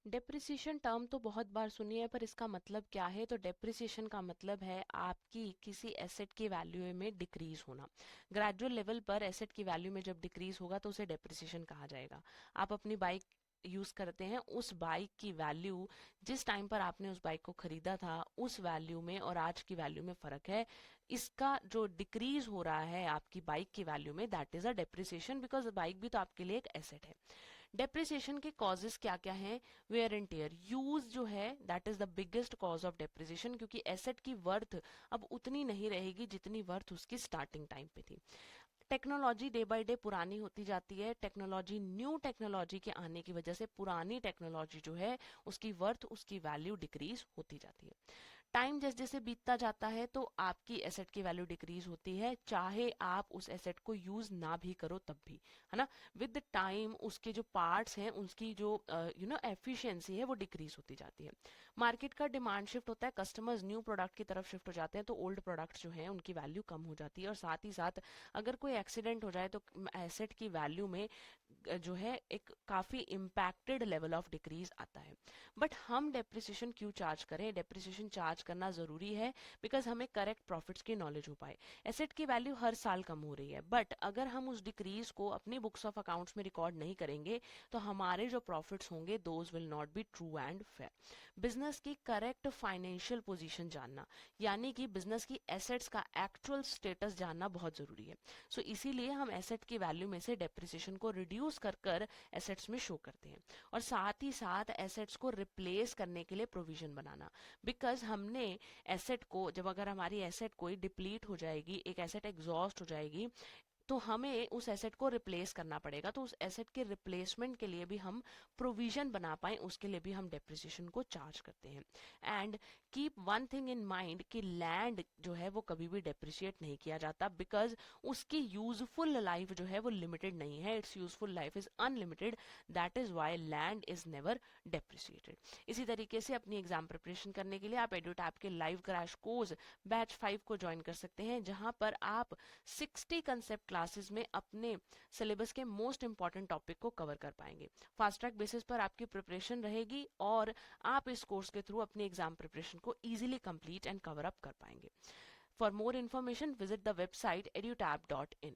Depreciation term तो बहुत बार सुनी है, पर इसका मतलब क्या है? तो डेप्रिसिएशन का मतलब है आपकी किसी एसेट की वैल्यू में डिक्रीज होना। ग्रेजुअल लेवल पर एसेट की वैल्यू में जब डिक्रीज होगा तो उसे डेप्रिसिएशन कहा जाएगा। आप अपनी बाइक यूज करते हैं, उस बाइक की वैल्यू जिस टाइम पर आपने उस बाइक को खरीदा था उस वैल्यू में और आज की वैल्यू में फर्क है। इसका जो डिक्रीज हो रहा है आपकी बाइक की वैल्यू में, that is a depreciation, because bike भी तो आपके लिए एक एसेट है। डेप्रिसिएशन के कॉजेस क्या क्या हैं? वेयर एंड टेयर, यूज जो है that is the biggest cause of depreciation, क्योंकि एसेट की वर्थ अब उतनी नहीं रहेगी जितनी वर्थ उसकी स्टार्टिंग टाइम पे थी। टेक्नोलॉजी डे बाय डे पुरानी होती जाती है। टेक्नोलॉजी, न्यू टेक्नोलॉजी के आने की वजह से पुरानी टेक्नोलॉजी जो है उसकी वर्थ, उसकी वैल्यू डिक्रीज होती जाती है। टाइम जैसे जैसे बीतता जाता है तो आपकी एसेट की वैल्यू डिक्रीज होती है, चाहे आप उस एसेट को यूज ना भी करो तब भी, है ना। विद द टाइम उसके जो पार्ट्स हैं, उसकी जो एफिशिएंसी है वो डिक्रीज होती जाती है। मार्केट का डिमांड शिफ्ट होता है, कस्टमर्स न्यू प्रोडक्ट की तरफ शिफ्ट हो जाते हैं, तो ओल्ड प्रोडक्ट जो है उनकी वैल्यू कम हो जाती है। और साथ ही साथ अगर कोई एक्सीडेंट हो जाए तो एसेट की वैल्यू में जो है एक काफी इम्पैक्टेड लेवल ऑफ डिक्रीज आता है। बट हम डेप्रिसिएशन क्यों चार्ज करें? डेप्रिसिएशन चार्ज करना जरूरी है बिकॉज हमें करेक्ट प्रॉफिट्स की नॉलेज हो पाए। एसेट की वैल्यू हर साल कम हो रही है, बट अगर हम उस डिक्रीज को अपनी बुक्स ऑफ अकाउंट्स में रिकॉर्ड नहीं करेंगे तो हमारे जो प्रॉफिट्स होंगे those will not be true and fair. Business की करेक्ट फाइनेंशियल पोजीशन जानना, यानी कि बिजनेस की एसेट्स का एक्चुअल स्टेटस जानना बहुत जरूरी है। सो इसीलिए हम एसेट की वैल्यू में से डेप्रिसिएशन को रिड्यूस कर कर एसेट्स में शो करते हैं। और साथ ही साथ एसेट्स को रिप्लेस करने के लिए प्रोविजन बनाना, बिकॉज हमने एसेट को, जब अगर हमारी एसेट कोई डिप्लीट हो जाएगी, एक एसेट एग्जॉस्ट हो जाएगी, तो हमें उस एसेट को रिप्लेस करना पड़ेगा। तो उस एसेट के रिप्लेसमेंट के लिए भी हम प्रोविजन बना पाए, उसके लिए भी हम डेप्रिसिएशन को चार्ज करते हैं। And keep one thing in mind कि लैंड जो है वो कभी भी डेप्रिशिएट नहीं किया जाता, बिकॉज उसकी यूजफुल लाइफ जो है वो लिमिटेड नहीं है, it's useful life is unlimited. That is why land is never depreciated. इसी तरीके से अपनी एग्जाम प्रिपरेशन करने के लिए आप एडुटैप के लाइव क्रैश कोर्स बैच 5 को ज्वाइन कर सकते हैं, जहां पर आप 60 कंसेप्ट क्लासेस में अपने सिलेबस के मोस्ट इंपॉर्टेंट टॉपिक को कवर कर पाएंगे। फास्ट ट्रैक बेसिस पर आपकी प्रिपरेशन रहेगी और आप इस कोर्स के थ्रू अपनी एग्जाम प्रिपरेशन को easily complete and cover up कर पाएंगे। For more information visit the website edutap.in।